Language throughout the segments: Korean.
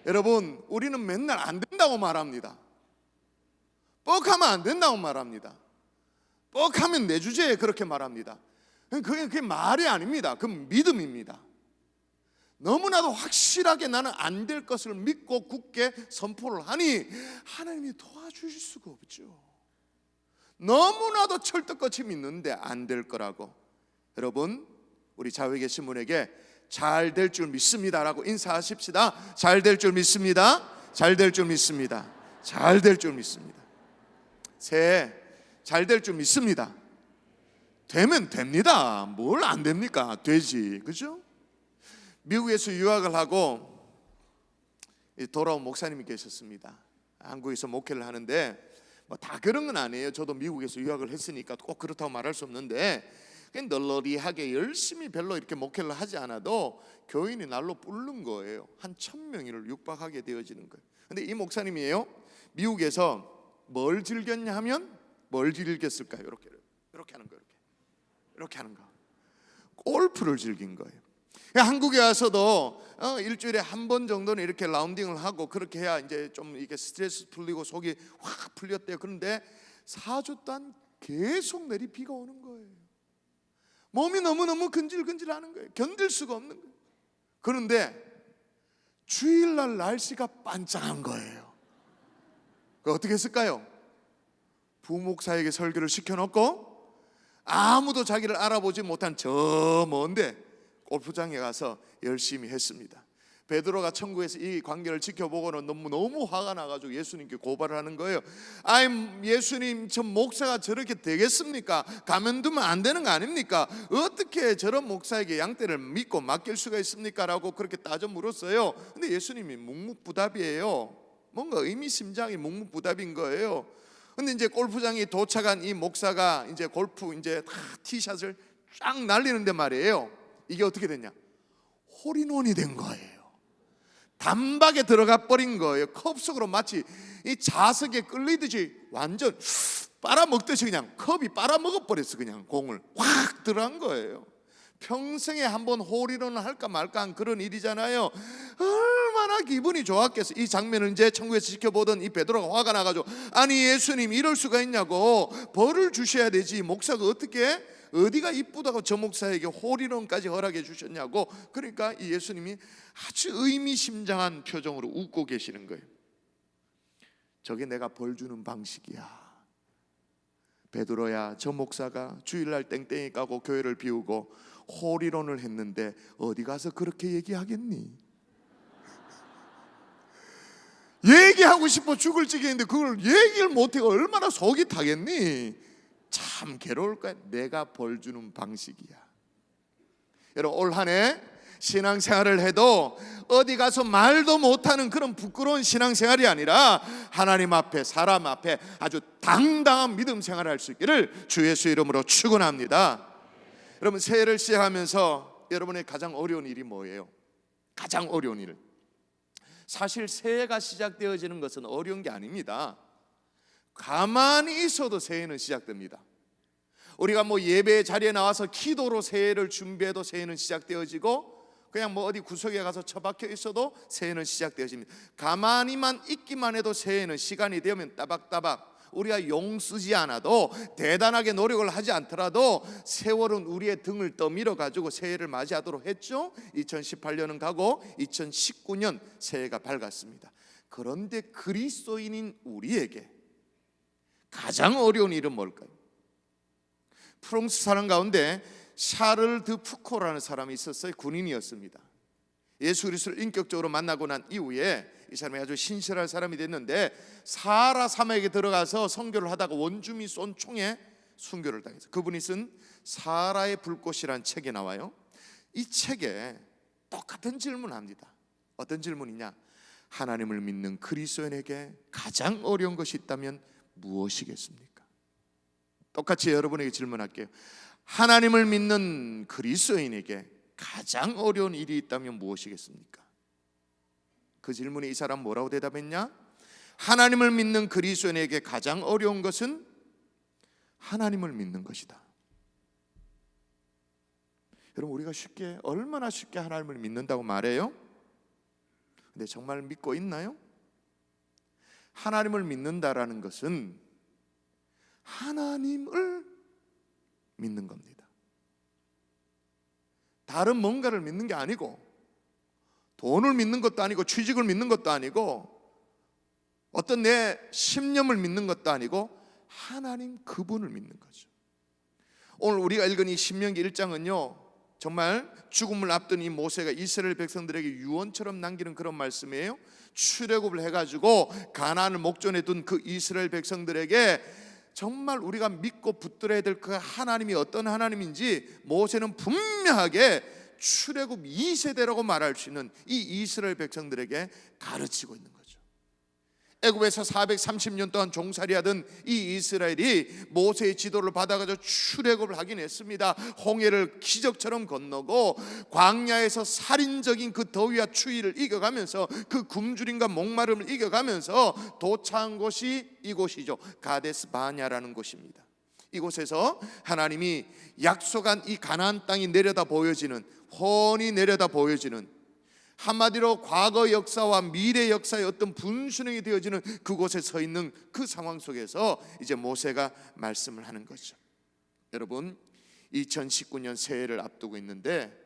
여러분, 우리는 맨날 안 된다고 말합니다. 뻑하면 안 된다고 말합니다. 뻑하면 내 주제에 그렇게 말합니다. 그게 말이 아닙니다. 그건 믿음입니다. 너무나도 확실하게 나는 안 될 것을 믿고 굳게 선포를 하니 하나님이 도와주실 수가 없죠. 너무나도 철떡같이 믿는데 안 될 거라고. 여러분, 우리 좌우에 계신 분에게 잘 될 줄 믿습니다라고 인사하십시다. 잘 될 줄 믿습니다. 잘 될 줄 믿습니다. 잘 될 줄 믿습니다. 새해 잘 될 줄 믿습니다. 되면 됩니다. 뭘 안 됩니까? 되지, 그죠? 미국에서 유학을 하고 돌아온 목사님이 계셨습니다. 한국에서 목회를 하는데 뭐 다 그런 건 아니에요. 저도 미국에서 유학을 했으니까 꼭 그렇다고 말할 수 없는데 그냥 널널이하게 열심히 별로 이렇게 목회를 하지 않아도 교인이 날로 불는 거예요. 한 1000명을 육박하게 되어지는 거예요. 근데 이 목사님이에요. 미국에서 뭘 즐겼냐 하면 뭘 즐겼을까요? 이렇게 하는 거예요. 이렇게 하는 거. 골프를 즐긴 거예요. 한국에 와서도 일주일에 한 번 정도는 이렇게 라운딩을 하고 그렇게 해야 이제 좀 이렇게 스트레스 풀리고 속이 확 풀렸대요. 그런데 4주 동안 계속 내리 비가 오는 거예요. 몸이 너무너무 근질근질하는 거예요. 견딜 수가 없는 거예요. 그런데 주일날 날씨가 반짝한 거예요. 어떻게 했을까요? 부목사에게 설교를 시켜놓고 아무도 자기를 알아보지 못한 저 먼데 골프장에 가서 열심히 했습니다. 베드로가 천국에서 이 광경을 지켜보고는 너무 화가 나가지고 예수님께 고발을 하는 거예요. 아이, 예수님, 저 목사가 저렇게 되겠습니까? 가만두면 안 되는 거 아닙니까? 어떻게 저런 목사에게 양떼를 믿고 맡길 수가 있습니까? 라고 그렇게 따져 물었어요. 근데 예수님이 묵묵부답이에요. 뭔가 의미심장이 묵묵부답인 거예요. 근데 이제 골프장에 도착한 이 목사가 이제 골프 이제 다 티샷을 쫙 날리는데 말이에요. 이게 어떻게 됐냐? 홀인원이 된 거예요. 단박에 들어가 버린 거예요. 컵 속으로 마치 이 자석에 끌리듯이 완전 빨아먹듯이 그냥 컵이 빨아먹어 버렸어. 그냥 공을 확 들어간 거예요. 평생에 한번 홀인원을 할까 말까 한 그런 일이잖아요. 얼마나 기분이 좋았겠어. 이 장면을 이제 천국에서 지켜보던 이 베드로가 화가 나가지고 아니 예수님 이럴 수가 있냐고 벌을 주셔야 되지 목사가 어떻게 어디가 이쁘다고 저 목사에게 홀인원까지 허락해 주셨냐고. 그러니까 이 예수님이 아주 의미심장한 표정으로 웃고 계시는 거예요. 저게 내가 벌 주는 방식이야. 베드로야, 저 목사가 주일날 땡땡이 까고 교회를 비우고 홀인원을 했는데 어디 가서 그렇게 얘기하겠니? 얘기하고 싶어 죽을 지경인데 그걸 얘기를 못해가 얼마나 속이 타겠니? 참 괴로울 거야. 내가 벌 주는 방식이야. 여러분, 올 한 해 신앙생활을 해도 어디 가서 말도 못하는 그런 부끄러운 신앙생활이 아니라 하나님 앞에 사람 앞에 아주 당당한 믿음 생활을 할 수 있기를 주 예수 이름으로 축원합니다. 여러분, 새해를 시작하면서 여러분의 가장 어려운 일이 뭐예요? 가장 어려운 일. 사실 새해가 시작되어지는 것은 어려운 게 아닙니다. 가만히 있어도 새해는 시작됩니다. 우리가 뭐 예배 자리에 나와서 기도로 새해를 준비해도 새해는 시작되어지고 그냥 뭐 어디 구석에 가서 처박혀 있어도 새해는 시작되어집니다. 가만히만 있기만 해도 새해는 시간이 되면 따박따박 우리가 용 쓰지 않아도 대단하게 노력을 하지 않더라도 세월은 우리의 등을 떠밀어 가지고 새해를 맞이하도록 했죠. 2018년은 가고 2019년 새해가 밝았습니다. 그런데 그리스도인인 우리에게 가장 어려운 일은 뭘까요? 프랑스 사람 가운데 샤를 드 푸코라는 사람이 있었어요. 군인이었습니다. 예수 그리스도를 인격적으로 만나고 난 이후에 이 사람이 아주 신실한 사람이 됐는데 사하라 사막에 들어가서 선교를 하다가 원주민 쏜 총에 순교를 당했어요. 그분이 쓴 사하라의 불꽃이라는 책에 나와요. 이 책에 똑같은 질문을 합니다. 어떤 질문이냐? 하나님을 믿는 그리스도인에게 가장 어려운 것이 있다면 무엇이겠습니까? 똑같이 여러분에게 질문할게요. 하나님을 믿는 그리스도인에게 가장 어려운 일이 있다면 무엇이겠습니까? 그 질문에 이 사람 뭐라고 대답했냐? 하나님을 믿는 그리스도인에게 가장 어려운 것은 하나님을 믿는 것이다. 여러분, 우리가 얼마나 쉽게 하나님을 믿는다고 말해요? 근데 정말 믿고 있나요? 하나님을 믿는다라는 것은 하나님을 믿는 겁니다. 다른 뭔가를 믿는 게 아니고, 돈을 믿는 것도 아니고, 취직을 믿는 것도 아니고, 어떤 내 신념을 믿는 것도 아니고, 하나님 그분을 믿는 거죠. 오늘 우리가 읽은 이 신명기 1장은요 정말 죽음을 앞둔 이 모세가 이스라엘 백성들에게 유언처럼 남기는 그런 말씀이에요. 출애굽을 해가지고 가나안을 목전에 둔 그 이스라엘 백성들에게 정말 우리가 믿고 붙들어야 될 그 하나님이 어떤 하나님인지 모세는 분명하게 출애굽 2세대라고 말할 수 있는 이 이스라엘 백성들에게 가르치고 있는 거죠. 애굽에서 430년 동안 종살이하던 이 이스라엘이 모세의 지도를 받아가지고 출애굽을 하긴 했습니다. 홍해를 기적처럼 건너고 광야에서 살인적인 그 더위와 추위를 이겨가면서 그 굶주림과 목마름을 이겨가면서 도착한 곳이 이곳이죠. 가데스 바냐라는 곳입니다. 이곳에서 하나님이 약속한 이 가나안 땅이 내려다 보여지는, 훤히 내려다 보여지는, 한마디로 과거 역사와 미래 역사의 어떤 분수령이 되어지는 그곳에 서 있는 그 상황 속에서 이제 모세가 말씀을 하는 거죠. 여러분, 2019년 새해를 앞두고 있는데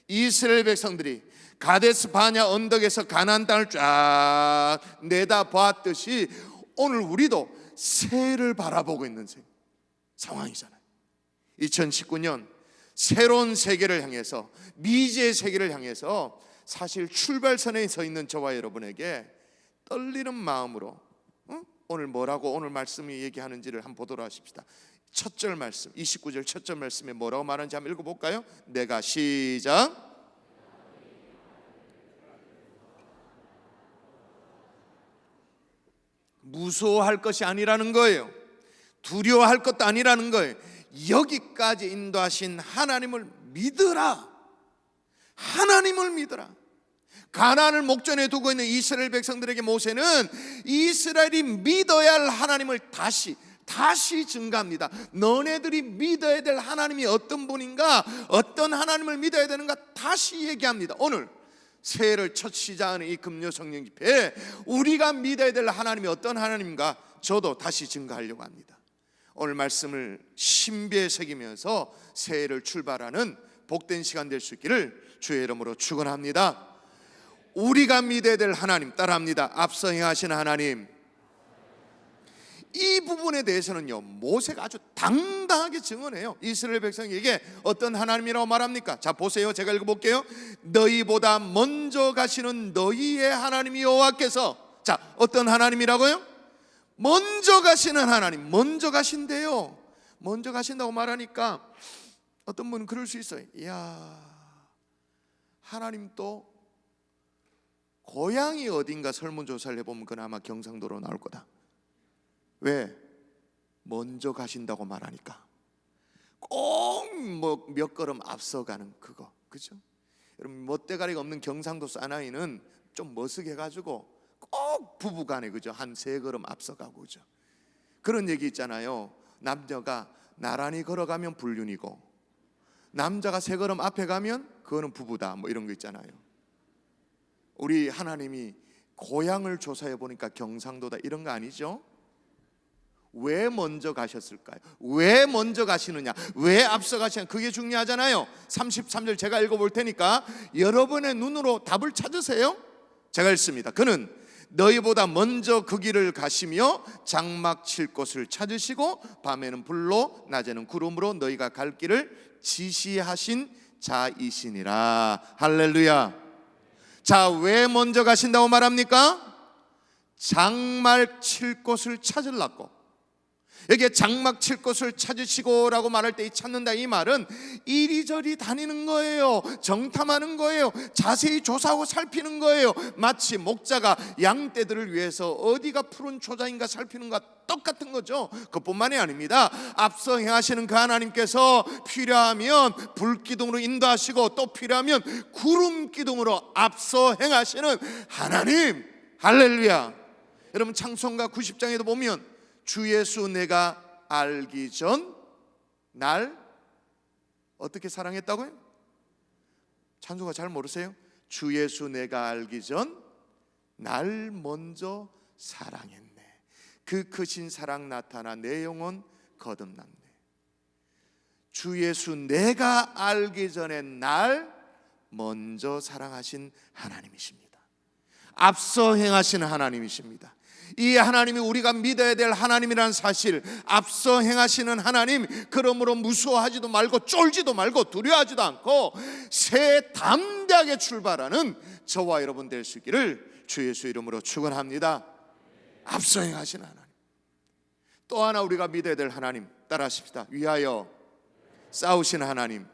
이스라엘 백성들이 가데스 바냐 언덕에서 가나안 땅을 쫙 내다보았듯이 오늘 우리도 새해를 바라보고 있는 상황이잖아요. 2019년 새로운 세계를 향해서, 미지의 세계를 향해서 사실 출발선에 서 있는 저와 여러분에게 떨리는 마음으로 오늘 뭐라고 오늘 말씀이 얘기하는지를 한번 보도록 하십시다. 첫 절 말씀, 29절 첫 절 말씀에 뭐라고 말하는지 한번 읽어볼까요? 내가 시작. 무서워할 것이 아니라는 거예요. 두려워할 것도 아니라는 거예요. 여기까지 인도하신 하나님을 믿으라. 하나님을 믿으라. 가나안을 목전에 두고 있는 이스라엘 백성들에게 모세는 이스라엘이 믿어야 할 하나님을 다시 증가합니다. 너네들이 믿어야 될 하나님이 어떤 분인가, 어떤 하나님을 믿어야 되는가 다시 얘기합니다. 오늘 새해를 첫 시작하는 이 금요 성령 집회에 우리가 믿어야 될 하나님이 어떤 하나님인가 저도 다시 증가하려고 합니다. 오늘 말씀을 신비에 새기면서 새해를 출발하는 복된 시간 될 수 있기를 주의 이름으로 축원합니다. 우리가 믿어야 될 하나님, 따라합니다. 앞서 행하신 하나님. 이 부분에 대해서는요 모세가 아주 당당하게 증언해요. 이스라엘 백성에게 어떤 하나님이라고 말합니까? 자 보세요, 제가 읽어볼게요. 너희보다 먼저 가시는 너희의 하나님 여호와께서, 자 어떤 하나님이라고요? 먼저 가시는 하나님. 먼저 가신대요. 먼저 가신다고 말하니까 어떤 분은 그럴 수 있어요. 이야, 하나님 또 고향이 어딘가 설문조사를 해보면 그건 아마 경상도로 나올 거다. 왜? 먼저 가신다고 말하니까 꼭 뭐 몇 걸음 앞서가는 그거, 그죠? 여러분 멋대가리가 없는 경상도 사나이는 좀 머쓱해가지고 꼭 부부간에 그죠? 한 3걸음 앞서가고, 그죠? 그런 얘기 있잖아요. 남자가 나란히 걸어가면 불륜이고 남자가 3걸음 앞에 가면 그거는 부부다, 뭐 이런 거 있잖아요. 우리 하나님이 고향을 조사해 보니까 경상도다 이런 거 아니죠? 왜 먼저 가셨을까요? 왜 먼저 가시느냐? 왜 앞서 가시느냐? 그게 중요하잖아요. 33절 제가 읽어볼 테니까 여러분의 눈으로 답을 찾으세요. 제가 읽습니다. 그는 너희보다 먼저 그 길을 가시며 장막 칠 곳을 찾으시고 밤에는 불로 낮에는 구름으로 너희가 갈 길을 지시하신 자이시니라. 할렐루야. 자, 왜 먼저 가신다고 말합니까? 장막 칠 곳을 찾으려고. 여기에 장막 칠 곳을 찾으시고 라고 말할 때 이 찾는다 이 말은 이리저리 다니는 거예요. 정탐하는 거예요. 자세히 조사하고 살피는 거예요. 마치 목자가 양떼들을 위해서 어디가 푸른 초장인가 살피는 것과 똑같은 거죠. 그뿐만이 아닙니다. 앞서 행하시는 그 하나님께서 필요하면 불기둥으로 인도하시고 또 필요하면 구름기둥으로 앞서 행하시는 하나님. 할렐루야. 여러분 창세기 90장에도 보면 주 예수 내가 알기 전 날 어떻게 사랑했다고요? 찬송가 잘 모르세요? 주 예수 내가 알기 전 날 먼저 사랑했네. 그 크신 사랑 나타나 내 영혼 거듭났네. 주 예수 내가 알기 전에 날 먼저 사랑하신 하나님이십니다. 앞서 행하시는 하나님이십니다. 이 하나님이 우리가 믿어야 될 하나님이라는 사실, 앞서 행하시는 하나님, 그러므로 무서워하지도 말고 쫄지도 말고 두려워하지도 않고 새 담대하게 출발하는 저와 여러분 될 수 있기를 주 예수 이름으로 축원합니다. 앞서 행하시는 하나님. 또 하나 우리가 믿어야 될 하나님 따라하십시다. 위하여 싸우시는 하나님.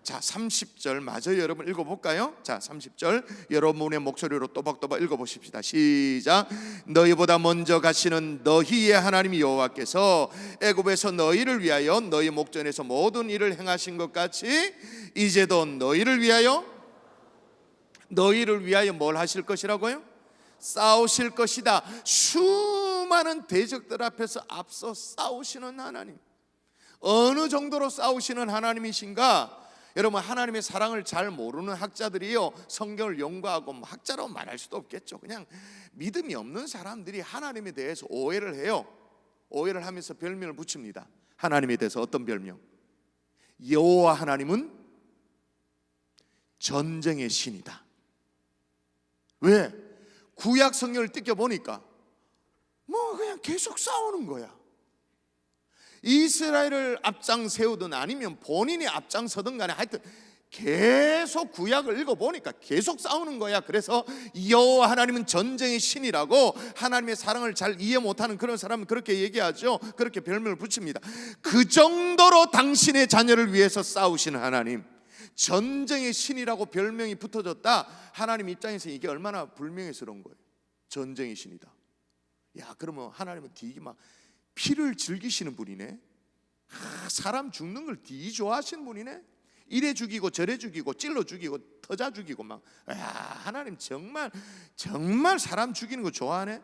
자, 30절 마저 여러분 읽어볼까요? 자, 30절 여러분의 목소리로 또박또박 읽어보십시다. 시작. 너희보다 먼저 가시는 너희의 하나님 여호와께서 애굽에서 너희를 위하여 너희 목전에서 모든 일을 행하신 것 같이 이제도 너희를 위하여 뭘 하실 것이라고요? 싸우실 것이다. 수많은 대적들 앞에서 앞서 싸우시는 하나님. 어느 정도로 싸우시는 하나님이신가? 여러분, 하나님의 사랑을 잘 모르는 학자들이요, 성경을 연구하고 학자라고 말할 수도 없겠죠. 그냥 믿음이 없는 사람들이 하나님에 대해서 오해를 해요. 오해를 하면서 별명을 붙입니다. 하나님에 대해서 어떤 별명? 여호와 하나님은 전쟁의 신이다. 왜? 구약 성경을 뜯겨보니까 그냥 계속 싸우는 거야. 이스라엘을 앞장 세우든 아니면 본인이 앞장서든 간에 하여튼 계속 구약을 읽어보니까 계속 싸우는 거야. 그래서 여호와 하나님은 전쟁의 신이라고, 하나님의 사랑을 잘 이해 못하는 그런 사람은 그렇게 얘기하죠. 그렇게 별명을 붙입니다. 그 정도로 당신의 자녀를 위해서 싸우시는 하나님, 전쟁의 신이라고 별명이 붙어졌다. 하나님 입장에서 이게 얼마나 불명예스러운 거예요. 전쟁의 신이다. 야, 그러면 하나님은 되게 막 피를 즐기시는 분이네. 사람 죽는 걸 되게 좋아하시는 분이네. 이래 죽이고 저래 죽이고 찔러 죽이고 터자 죽이고 막. 하나님 정말 사람 죽이는 거 좋아하네.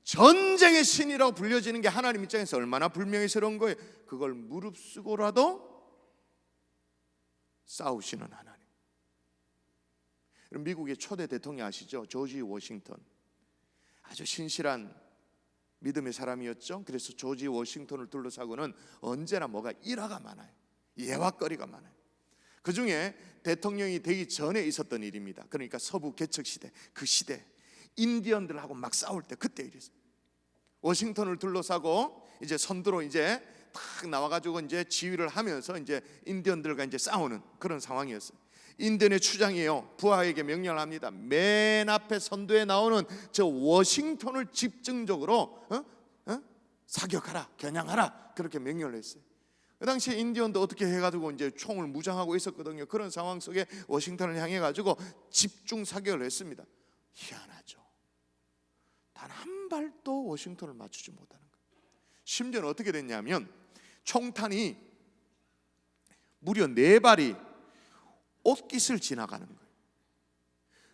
전쟁의 신이라고 불려지는 게 하나님 입장에서 얼마나 불명예스러운 거예요. 그걸 무릅쓰고라도 싸우시는 하나님. 미국의 초대 대통령 아시죠? 조지 워싱턴. 아주 신실한 믿음의 사람이었죠. 그래서 조지 워싱턴을 둘러싸고는 언제나 뭐가 일화가 많아요. 예화거리가 많아요. 그 중에 대통령이 되기 전에 있었던 일입니다. 그러니까 서부 개척 시대, 그 시대 인디언들하고 막 싸울 때 그때 일이었어요. 워싱턴을 둘러싸고 이제 선두로 이제 탁 나와가지고 이제 지휘를 하면서 이제 인디언들과 이제 싸우는 그런 상황이었어요. 인디언의 추장이에요. 부하에게 명령을 합니다. 맨 앞에 선두에 나오는 저 워싱턴을 집중적으로 사격하라, 겨냥하라, 그렇게 명령을 했어요. 그 당시에 인디언도 어떻게 해가지고 이제 총을 무장하고 있었거든요. 그런 상황 속에 워싱턴을 향해 가지고 집중 사격을 했습니다. 희한하죠. 단 한 발도 워싱턴을 맞추지 못하는 거예요. 심지어는 어떻게 됐냐면 총탄이 무려 4발이 옷깃을 지나가는 거예요.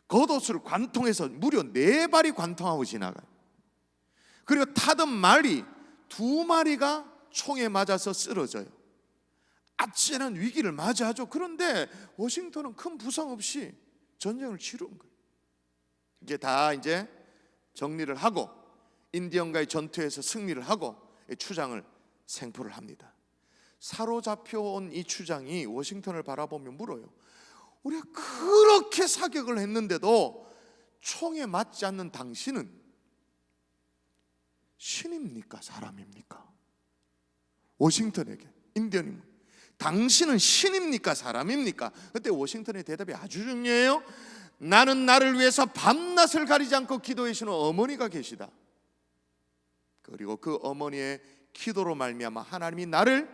겉옷을 관통해서 무려 4발이 관통하고 지나가요. 그리고 타던 말이 2마리가 총에 맞아서 쓰러져요. 아찔한 위기를 맞이하죠. 그런데 워싱턴은 큰 부상 없이 전쟁을 치른 거예요. 이게 다 이제 정리를 하고 인디언과의 전투에서 승리를 하고 추장을 생포를 합니다. 사로잡혀온 이 추장이 워싱턴을 바라보며 물어요. 우리가 그렇게 사격을 했는데도 총에 맞지 않는 당신은 신입니까? 사람입니까? 워싱턴에게 인디언이 당신은 신입니까? 사람입니까? 그때 워싱턴의 대답이 아주 중요해요. 나는 나를 위해서 밤낮을 가리지 않고 기도해 주시는 어머니가 계시다. 그리고 그 어머니의 기도로 말미암아 하나님이 나를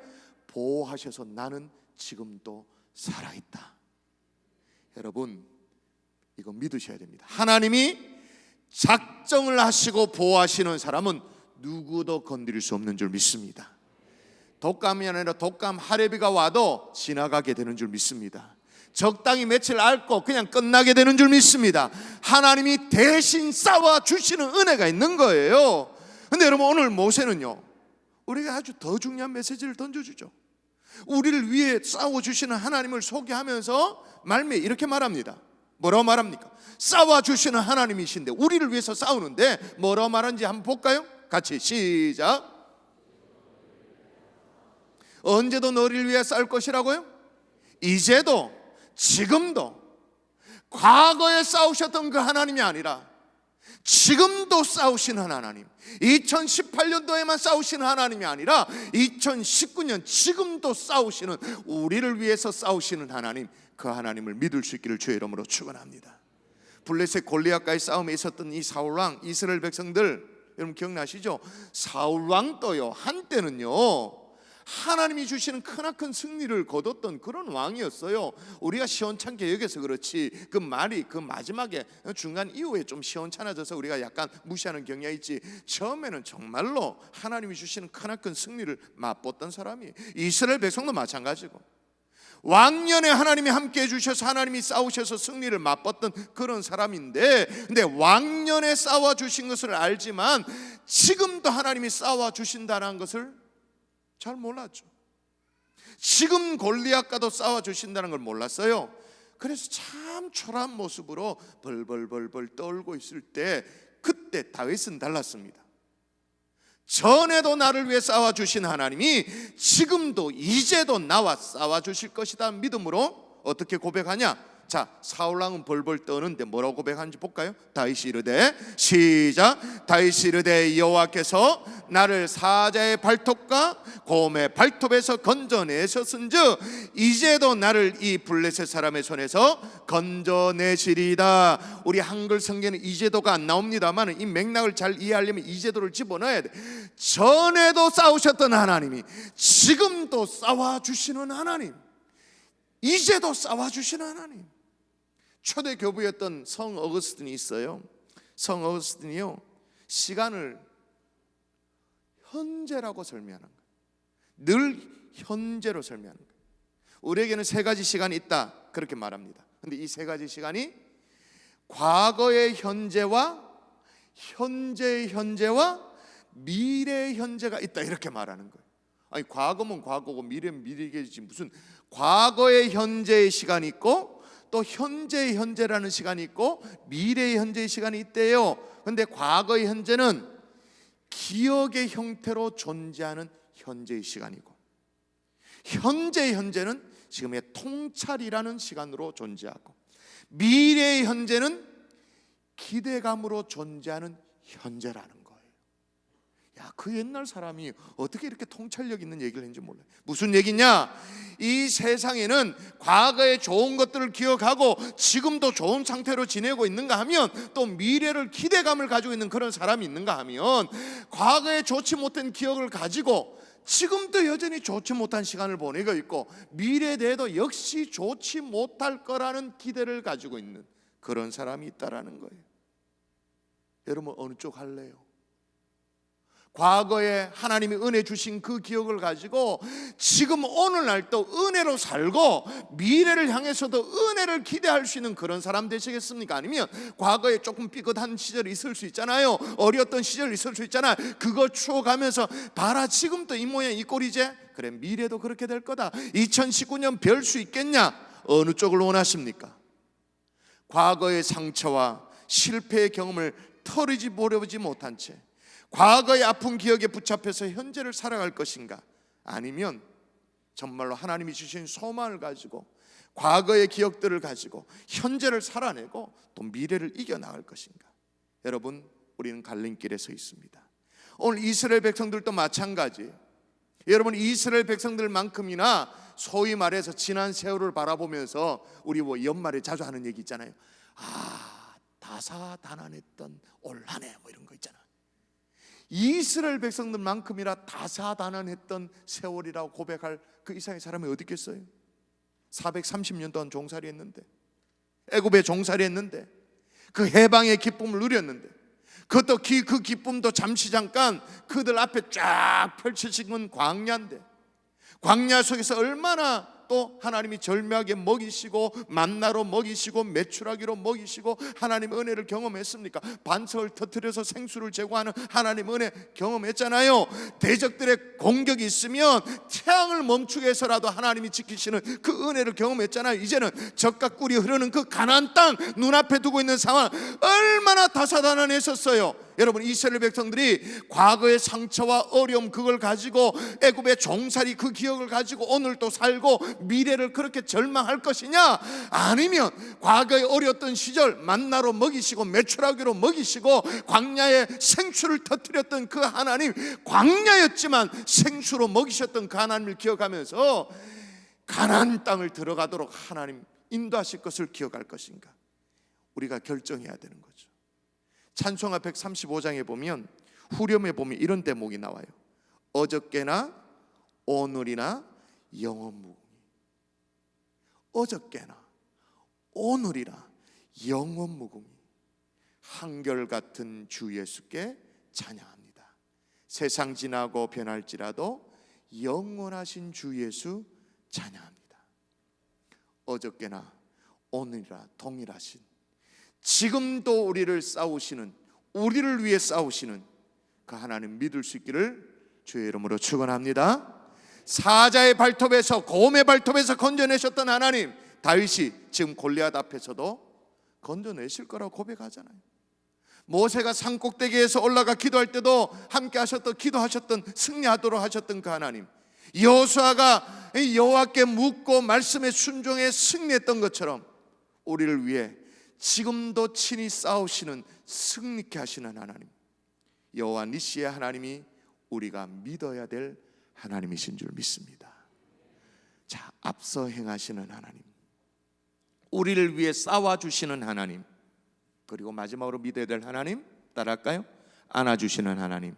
보호하셔서 나는 지금도 살아있다. 여러분, 이거 믿으셔야 됩니다. 하나님이 작정을 하시고 보호하시는 사람은 누구도 건드릴 수 없는 줄 믿습니다. 독감이 아니라 독감 하레비가 와도 지나가게 되는 줄 믿습니다. 적당히 며칠 앓고 그냥 끝나게 되는 줄 믿습니다. 하나님이 대신 싸워주시는 은혜가 있는 거예요. 근데 여러분, 오늘 모세는요, 우리가 아주 더 중요한 메시지를 던져주죠. 우리를 위해 싸워주시는 하나님을 소개하면서 말미에 이렇게 말합니다. 뭐라고 말합니까? 싸워주시는 하나님이신데 우리를 위해서 싸우는데 뭐라고 말하는지 한번 볼까요? 같이 시작. 언제도 너를 위해 싸울 것이라고요? 이제도 지금도 과거에 싸우셨던 그 하나님이 아니라 지금도 싸우시는 하나님, 2018년도에만 싸우시는 하나님이 아니라 2019년 지금도 싸우시는, 우리를 위해서 싸우시는 하나님, 그 하나님을 믿을 수 있기를 주의 이름으로 축원합니다. 블레셋 골리앗과의 싸움에 있었던 이 사울왕, 이스라엘 백성들 여러분 기억나시죠? 사울왕도요 한때는요 하나님이 주시는 크나큰 승리를 거뒀던 그런 왕이었어요. 우리가 시원찮게 여겨서 그렇지 그 말이 그 마지막에 중간 이후에 좀 시원찮아져서 우리가 약간 무시하는 경향이 있지, 처음에는 정말로 하나님이 주시는 크나큰 승리를 맛봤던 사람이, 이스라엘 백성도 마찬가지고 왕년에 하나님이 함께 해주셔서 하나님이 싸우셔서 승리를 맛봤던 그런 사람인데, 근데 왕년에 싸워주신 것을 알지만 지금도 하나님이 싸워주신다는 것을 잘 몰랐죠. 지금 골리앗과도 싸워주신다는 걸 몰랐어요. 그래서 참 초라한 모습으로 벌벌벌벌 떨고 있을 때 그때 다윗은 달랐습니다. 전에도 나를 위해 싸워주신 하나님이 지금도 이제도 나와 싸워주실 것이다 믿음으로 어떻게 고백하냐? 자, 사울왕은 벌벌 떠는데 뭐라고 고백하는지 볼까요? 다윗이 이르되 시작. 다윗이 이르되 여호와께서 나를 사자의 발톱과 곰의 발톱에서 건져내셨은즉 이제도 나를 이 블레셋 사람의 손에서 건져내시리다. 우리 한글 성경에는 이제도가 안 나옵니다만 이 맥락을 잘 이해하려면 이제도를 집어넣어야 돼. 전에도 싸우셨던 하나님이 지금도 싸워주시는 하나님, 이제도 싸워주시는 하나님. 초대 교부였던 성 어거스틴이 있어요. 성 어거스틴이요 시간을 현재라고 설명하는 거예요. 늘 현재로 설명하는 거예요. 우리에게는 세 가지 시간이 있다 그렇게 말합니다. 근데 이 세 가지 시간이 과거의 현재와 현재의 현재와 미래의 현재가 있다 이렇게 말하는 거예요. 아니 과거면 과거고 미래는 미래겠지, 무슨 과거의 현재의 시간이 있고 또 현재의 현재라는 시간이 있고 미래의 현재의 시간이 있대요. 그런데 과거의 현재는 기억의 형태로 존재하는 현재의 시간이고, 현재의 현재는 지금의 통찰이라는 시간으로 존재하고, 미래의 현재는 기대감으로 존재하는 현재라는 거예요. 야, 그 옛날 사람이 어떻게 이렇게 통찰력 있는 얘기를 했는지 몰라요. 무슨 얘기냐? 이 세상에는 과거의 좋은 것들을 기억하고 지금도 좋은 상태로 지내고 있는가 하면, 또 미래를 기대감을 가지고 있는 그런 사람이 있는가 하면, 과거에 좋지 못한 기억을 가지고 지금도 여전히 좋지 못한 시간을 보내고 있고 미래에 대해도 역시 좋지 못할 거라는 기대를 가지고 있는 그런 사람이 있다라는 거예요. 여러분 어느 쪽 할래요? 과거에 하나님이 은혜 주신 그 기억을 가지고 지금 오늘날도 은혜로 살고 미래를 향해서도 은혜를 기대할 수 있는 그런 사람 되시겠습니까? 아니면 과거에 조금 삐끗한 시절이 있을 수 있잖아요. 어려웠던 시절이 있을 수 있잖아요. 그거 추억하면서 봐라 지금도 이 모양 이 꼴이제, 그래 미래도 그렇게 될 거다, 2019년 별 수 있겠냐? 어느 쪽을 원하십니까? 과거의 상처와 실패의 경험을 털이지 보려보지 못한 채 과거의 아픈 기억에 붙잡혀서 현재를 살아갈 것인가? 아니면 정말로 하나님이 주신 소망을 가지고 과거의 기억들을 가지고 현재를 살아내고 또 미래를 이겨나갈 것인가? 여러분 우리는 갈림길에 서 있습니다. 오늘 이스라엘 백성들도 마찬가지예요. 여러분 이스라엘 백성들만큼이나 소위 말해서 지난 세월을 바라보면서 우리 뭐 연말에 자주 하는 얘기 있잖아요. 아 다사다난했던 올 한 해 뭐 이런 거 있잖아. 이스라엘 백성들만큼이나 다사다난했던 세월이라고 고백할 그 이상의 사람이 어디 있겠어요? 430년 동안 종살이 했는데, 애굽에 종살이 했는데, 그 해방의 기쁨을 누렸는데, 그것도 그 기쁨도 잠시 잠깐 그들 앞에 쫙 펼쳐진 건 광야인데, 광야 속에서 얼마나 또 하나님이 절묘하게 먹이시고 만나로 먹이시고 메추라기로 먹이시고 하나님의 은혜를 경험했습니까? 반석을 터뜨려서 생수를 제공하는 하나님의 은혜 경험했잖아요. 대적들의 공격이 있으면 태양을 멈추게 해서라도 하나님이 지키시는 그 은혜를 경험했잖아요. 이제는 젖과 꿀이 흐르는 그 가나안 땅 눈앞에 두고 있는 상황, 얼마나 다사다난했었어요. 여러분, 이스라엘 백성들이 과거의 상처와 어려움 그걸 가지고 애굽의 종살이 그 기억을 가지고 오늘도 살고 미래를 그렇게 절망할 것이냐? 아니면 과거에 어려웠던 시절 만나로 먹이시고 메추라기로 먹이시고 광야에 생수를 터뜨렸던 그 하나님, 광야였지만 생수로 먹이셨던 그 하나님을 기억하면서 가나안 땅을 들어가도록 하나님 인도하실 것을 기억할 것인가? 우리가 결정해야 되는 거죠. 찬송가 135장에 보면 후렴에 보면 이런 대목이 나와요. 어저께나 오늘이나 영원 무궁히. 어저께나 오늘이나 영원 무궁히 한결같은 주 예수께 찬양합니다. 세상 지나고 변할지라도 영원하신 주 예수 찬양합니다. 어저께나 오늘이라 동일하신, 지금도 우리를 위해 싸우시는 그 하나님 믿을 수 있기를 주의 이름으로 축원합니다. 사자의 발톱에서, 곰의 발톱에서 건져내셨던 하나님, 다윗이 지금 골리앗 앞에서도 건져내실 거라고 고백하잖아요. 모세가 산꼭대기에서 올라가 기도할 때도 함께 하셨던, 기도하셨던, 승리하도록 하셨던 그 하나님, 여호수아가 여호와께 묻고 말씀에 순종해 승리했던 것처럼 우리를 위해 지금도 친히 싸우시는, 승리케 하시는 하나님, 여호와 니시의 하나님이 우리가 믿어야 될 하나님이신 줄 믿습니다. 자, 앞서 행하시는 하나님, 우리를 위해 싸워주시는 하나님, 그리고 마지막으로 믿어야 될 하나님, 따라할까요? 안아주시는 하나님.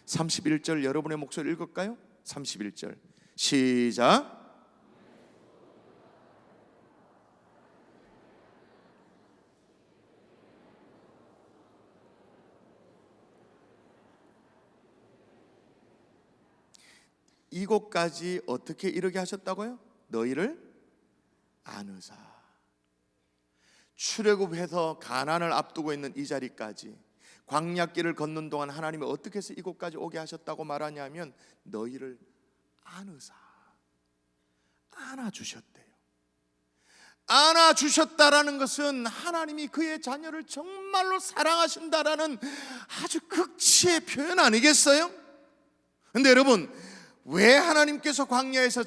31절 여러분의 목소리 읽을까요? 31절 시작. 이곳까지 어떻게 이르게 하셨다고요? 너희를 안으사. 출애굽해서 가나안을 앞두고 있는 이 자리까지, 광야길을 걷는 동안 하나님이 어떻게 해서 이곳까지 오게 하셨다고 말하냐면 너희를 안으사, 안아주셨대요. 안아주셨다라는 것은 하나님이 그의 자녀를 정말로 사랑하신다라는 아주 극치의 표현 아니겠어요? 근데 여러분, 왜 하나님께서 광야에서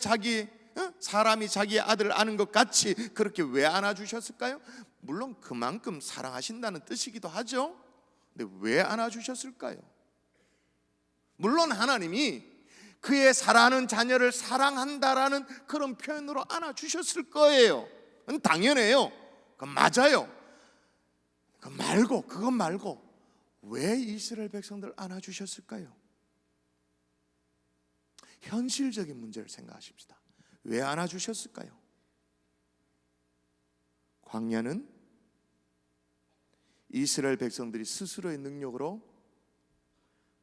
사람이 자기의 아들을 아는 것 같이 그렇게 왜 안아주셨을까요? 물론 그만큼 사랑하신다는 뜻이기도 하죠. 근데 왜 안아주셨을까요? 물론 하나님이 그의 사랑하는 자녀를 사랑한다라는 그런 표현으로 안아주셨을 거예요. 그건 당연해요. 그건 맞아요. 그것 말고 왜 이스라엘 백성들 안아주셨을까요? 현실적인 문제를 생각하십시다. 왜 안아주셨을까요? 광야는 이스라엘 백성들이 스스로의 능력으로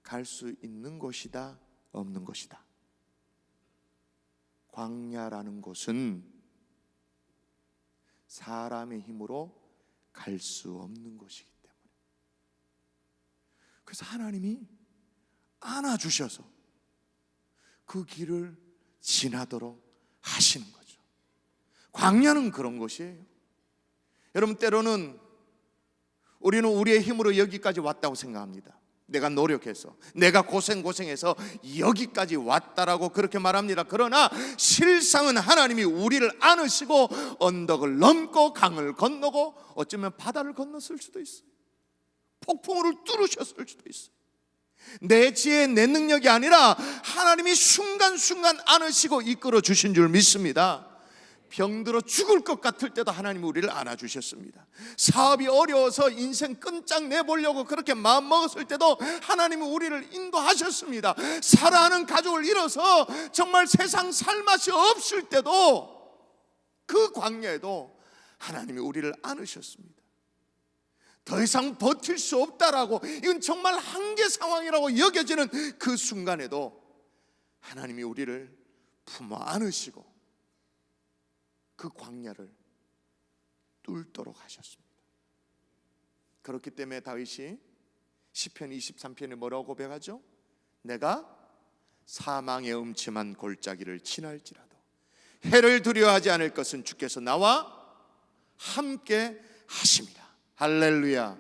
갈 수 있는 곳이다, 없는 곳이다. 광야라는 곳은 사람의 힘으로 갈 수 없는 곳이기 때문에, 그래서 하나님이 안아주셔서 그 길을 지나도록 하시는 거죠. 광야는 그런 것이에요. 여러분, 때로는 우리는 우리의 힘으로 여기까지 왔다고 생각합니다. 내가 노력해서, 내가 고생해서 여기까지 왔다라고 그렇게 말합니다. 그러나 실상은 하나님이 우리를 안으시고 언덕을 넘고 강을 건너고 어쩌면 바다를 건넜을 수도 있어요. 폭풍우를 뚫으셨을 수도 있어요. 내 지혜, 내 능력이 아니라 하나님이 순간순간 안으시고 이끌어 주신 줄 믿습니다. 병들어 죽을 것 같을 때도 하나님이 우리를 안아주셨습니다. 사업이 어려워서 인생 끝장내보려고 그렇게 마음먹었을 때도 하나님이 우리를 인도하셨습니다. 사랑하는 가족을 잃어서 정말 세상 살 맛이 없을 때도, 그 광야에도 하나님이 우리를 안으셨습니다. 더 이상 버틸 수 없다라고, 이건 정말 한계 상황이라고 여겨지는 그 순간에도 하나님이 우리를 품어 안으시고 그 광야를 뚫도록 하셨습니다. 그렇기 때문에 다윗이 시편 23편에 뭐라고 고백하죠? 내가 사망의 음침한 골짜기를 지날지라도 해를 두려워하지 않을 것은 주께서 나와 함께 하심이라. 할렐루야.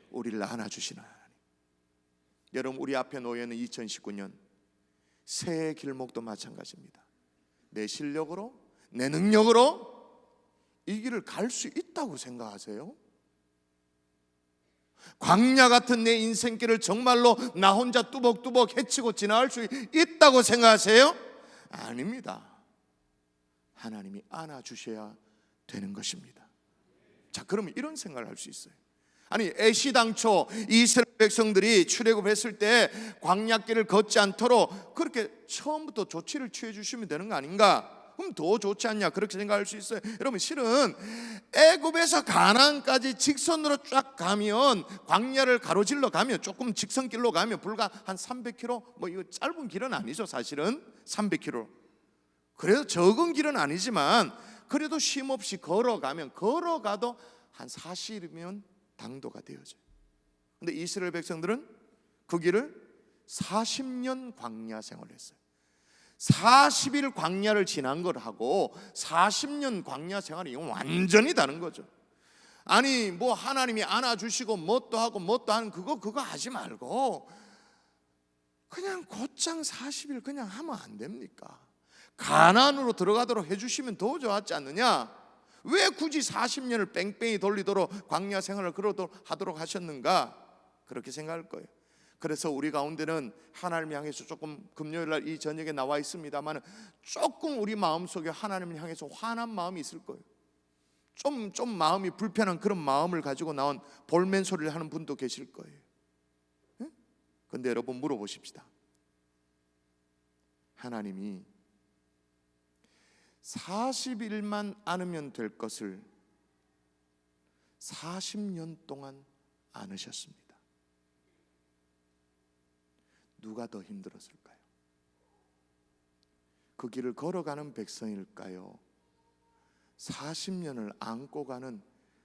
우리를 안아주시는 하나님. 여러분, 우리 앞에 놓여있는 2019년 새해 길목도 마찬가지입니다. 내 실력으로, 내 능력으로 이 길을 갈 수 있다고 생각하세요? 광야 같은 내 인생길을 정말로 나 혼자 뚜벅뚜벅 헤치고 지나갈 수 있다고 생각하세요? 아닙니다. 하나님이 안아주셔야 되는 것입니다. 자, 그러면 이런 생각을 할 수 있어요. 아니, 애시당초 이스라엘 백성들이 출애굽했을 때 광야길을 걷지 않도록 그렇게 처음부터 조치를 취해 주시면 되는 거 아닌가? 그럼 더 좋지 않냐? 그렇게 생각할 수 있어요. 여러분, 실은 애굽에서 가나안까지 직선으로 쫙 가면, 광야를 가로질러 가면, 조금 직선길로 가면 불과 한 300km, 뭐 이거 짧은 길은 아니죠. 사실은 300km. 그래도 적은 길은 아니지만 그래도 쉼없이 걸어가도 한 40일이면 당도가 되어져요. 근데 이스라엘 백성들은 그 길을 40년 광야 생활을 했어요. 40일 광야를 지난 걸 하고 40년 광야 생활이 완전히 다른 거죠. 아니, 뭐 하나님이 안아주시고 뭣도 하고 뭣도 하는 그거 하지 말고 그냥 곧장 40일 그냥 하면 안 됩니까? 가나안으로 들어가도록 해주시면 더 좋았지 않느냐? 왜 굳이 40년을 뺑뺑이 돌리도록 광야 생활을 하도록 하셨는가? 그렇게 생각할 거예요. 그래서 우리 가운데는 하나님을 향해서 조금, 금요일날 이 저녁에 나와 있습니다만 조금 우리 마음속에 하나님을 향해서 화난 마음이 있을 거예요. 좀 마음이 불편한 그런 마음을 가지고 나온 볼멘 소리를 하는 분도 계실 거예요. 그런데 여러분, 물어보십시다. 하나님이 40일만 안으면 될 것을 40년 동안 안으셨습니다. 누가 더 힘들었을까요? 그 길을 걸어가는 백성일까요? 40년을 안고 가는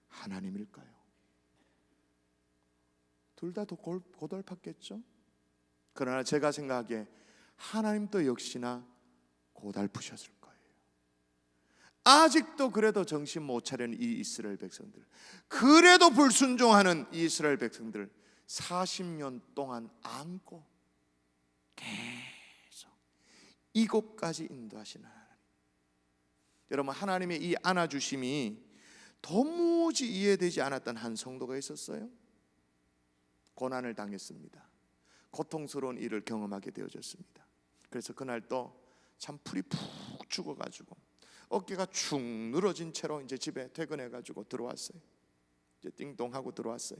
하나님일까요? 둘 다 더 고달팠겠죠? 그러나 제가 생각하기에 하나님도 역시나 고달프셨을 거예요. 아직도 그래도 정신 못 차리는 이 이스라엘 백성들, 그래도 불순종하는 이 이스라엘 백성들을 40년 동안 안고 계속 이곳까지 인도하시는 하나님. 여러분, 하나님의 이 안아주심이 도무지 이해되지 않았던 한 성도가 있었어요. 고난을 당했습니다. 고통스러운 일을 경험하게 되어졌습니다. 그래서 그날 또 참 풀이 푹 죽어가지고 어깨가 축 늘어진 채로 이제 집에 퇴근해가지고 들어왔어요. 이제 띵동하고 들어왔어요.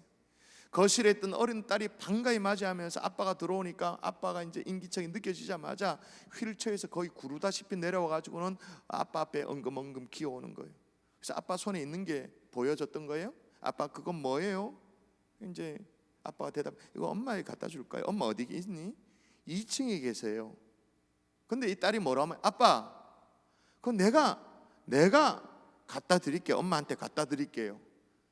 거실에 있던 어린 딸이 반가이 맞이하면서 아빠가 들어오니까 아빠가 이제 인기척이 느껴지자마자 휠체어에서 거의 구르다시피 내려와가지고는 아빠 앞에 엉금엉금 기어오는 거예요. 그래서 아빠 손에 있는 게 보여졌던 거예요. 아빠, 그건 뭐예요? 이제 아빠가 대답, 이거 엄마에 갖다 줄까요? 엄마 어디 있니? 2층에 계세요. 근데 이 딸이 뭐라 하면, 아빠, 그건 내가 갖다 드릴게요. 엄마한테 갖다 드릴게요.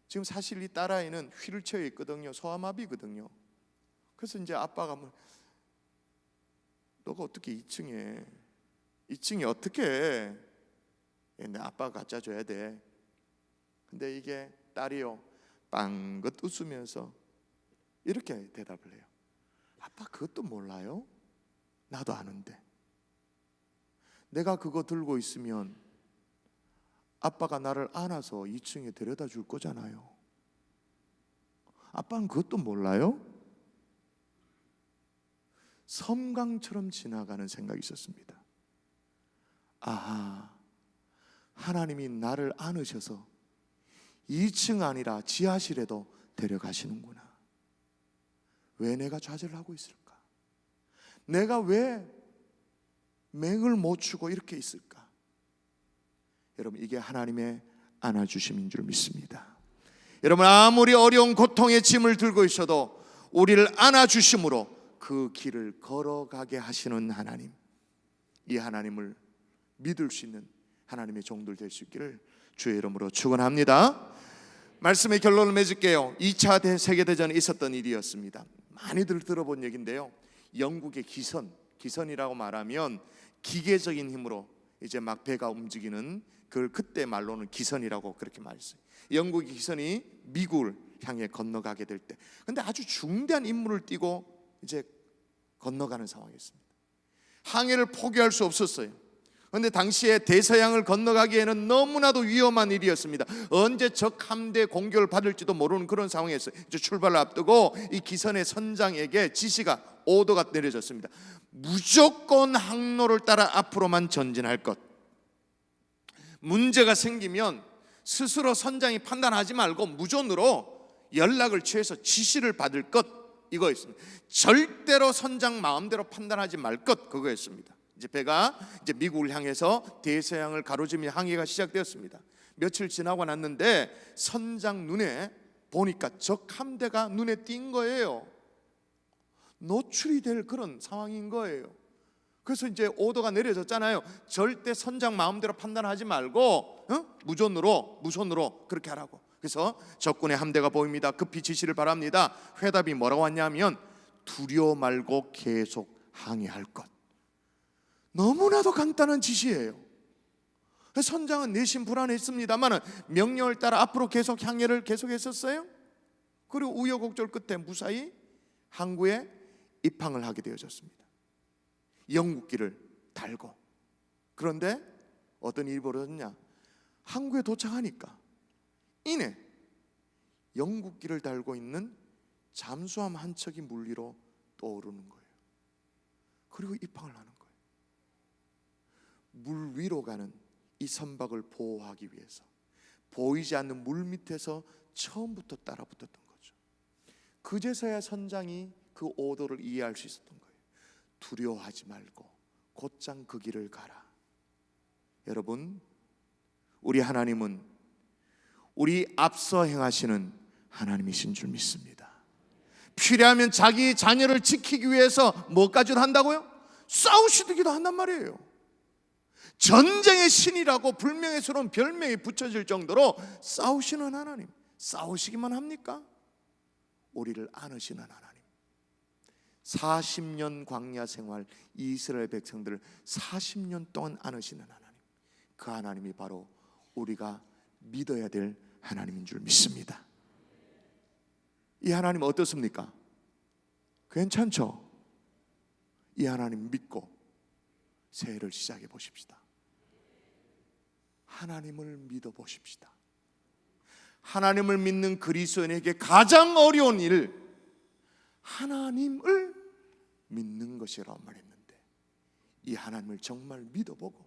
지금 사실 이 딸아이는 휠체어에 있거든요. 소아마비거든요. 그래서 이제 아빠가 뭐, 너가 어떻게 2층에 어떻게 해? 내 아빠가 갖다 줘야 돼. 근데 이게 딸이요, 빵긋 웃으면서 이렇게 대답을 해요. 아빠, 그것도 몰라요? 나도 아는데. 내가 그거 들고 있으면 아빠가 나를 안아서 2층에 데려다 줄 거잖아요. 아빠는 그것도 몰라요? 섬광처럼 지나가는 생각이 있었습니다. 아하, 하나님이 나를 안으셔서 2층 아니라 지하실에도 데려가시는구나. 왜 내가 좌절하고 있을까? 내가 왜 맹을 못 추고 이렇게 있을까? 여러분, 이게 하나님의 안아주심인 줄 믿습니다. 여러분, 아무리 어려운 고통의 짐을 들고 있어도 우리를 안아주심으로 그 길을 걸어가게 하시는 하나님, 이 하나님을 믿을 수 있는 하나님의 종들 될 수 있기를 주의 이름으로 축원합니다. 말씀의 결론을 맺을게요. 2차 세계대전에 있었던 일이었습니다. 많이들 들어본 얘기인데요, 영국의 기선이라고 말하면 기계적인 힘으로 이제 막 배가 움직이는, 그걸 그때 말로는 기선이라고 그렇게 말했어요. 영국의 기선이 미국을 향해 건너가게 될 때, 근데 아주 중대한 임무를 띠고 이제 건너가는 상황이었습니다. 항해를 포기할 수 없었어요. 그런데 당시에 대서양을 건너가기에는 너무나도 위험한 일이었습니다. 언제 적 함대 공격을 받을지도 모르는 그런 상황이었어요. 이제 출발을 앞두고 이 기선의 선장에게 지시가, 오더가 내려졌습니다. 무조건 항로를 따라 앞으로만 전진할 것. 문제가 생기면 스스로 선장이 판단하지 말고 무전으로 연락을 취해서 지시를 받을 것, 이거였습니다. 절대로 선장 마음대로 판단하지 말 것, 그거였습니다. 이제 배가 이제 미국을 향해서 대서양을 가로지르며 항해가 시작되었습니다. 며칠 지나고 났는데 선장 눈에 보니까 적 함대가 눈에 띈 거예요. 노출이 될 그런 상황인 거예요. 그래서 이제 오더가 내려졌잖아요. 절대 선장 마음대로 판단하지 말고 무선으로 그렇게 하라고. 그래서 적군의 함대가 보입니다. 급히 지시를 바랍니다. 회답이 뭐라고 왔냐면 두려워 말고 계속 항해할 것. 너무나도 간단한 지시예요. 선장은 내심 불안했습니다만 명령을 따라 앞으로 계속 항해를 계속했었어요. 그리고 우여곡절 끝에 무사히 항구에 입항을 하게 되어졌습니다. 영국기를 달고. 그런데 어떤 일이 벌어졌냐, 항구에 도착하니까 이내 영국기를 달고 있는 잠수함 한 척이 물 위로 떠오르는 거예요. 그리고 입항을 하는 거예요. 물 위로 가는 이 선박을 보호하기 위해서 보이지 않는 물 밑에서 처음부터 따라붙었던 거죠. 그제서야 선장이 그 오더를 이해할 수 있었던 거예요. 두려워하지 말고 곧장 그 길을 가라. 여러분, 우리 하나님은 우리 앞서 행하시는 하나님이신 줄 믿습니다. 필요하면 자기 자녀를 지키기 위해서 뭐까지도 한다고요? 싸우시기도 한단 말이에요. 전쟁의 신이라고 불명예스러운 별명이 붙여질 정도로 싸우시는 하나님. 싸우시기만 합니까? 우리를 안으시는 하나님. 40년 광야 생활 이스라엘 백성들을 40년 동안 안으시는 하나님. 그 하나님이 바로 우리가 믿어야 될 하나님인 줄 믿습니다. 이 하나님 어떻습니까? 괜찮죠? 이 하나님 믿고 새해를 시작해 보십시다. 하나님을 믿어 보십시다. 하나님을 믿는 그리스도인에게 가장 어려운 일, 하나님을 믿는 것이라고 말했는데, 이 하나님을 정말 믿어보고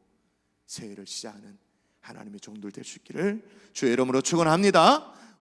새해를 시작하는 하나님의 종들 될 수 있기를 주의 이름으로 축원합니다.